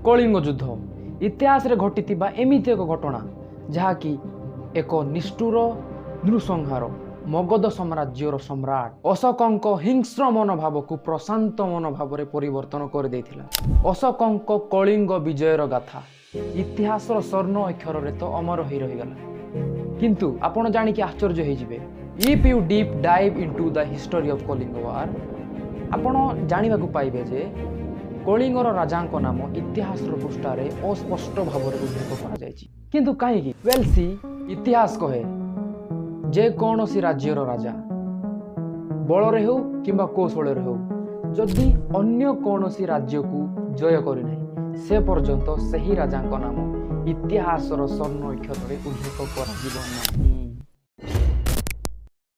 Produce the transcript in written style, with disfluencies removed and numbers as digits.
कलिंग युद्ध इतिहास रे घटिथिबा एमिति एक घटना जहाँकि एक निष्ठुर नृसंहार मगध साम्राज्यर सम्राट अशोकଙ୍କ हिंस्र मनोभाव को प्रशांत मनोभाव रे परिवर्तन कर देथिला। अशोकଙ୍କ कलिंग विजयर गाथा इतिहास स्वर्ण अक्षर रे तो अमर हो रहीगला। किंतु आपण जानि कि आश्चर्य हो जिवे if you deep dive into the history of Kalinga war आपण जानिबा को पाइबे जे कलिंगर राजांक नाम इतिहास पृष्ठारे अस्पष्ट भाव में उल्लेख कर किंतु कहीं वेल सी इतिहास कहे जे कौन सी राज्यर राजा बलरे हो किंबा कौशल हो जदि अन्य कौन सी राज्य को जय करना से पर्यंत सही राजा नाम इतिहास स्वर्ण अक्षर उल्लेख कर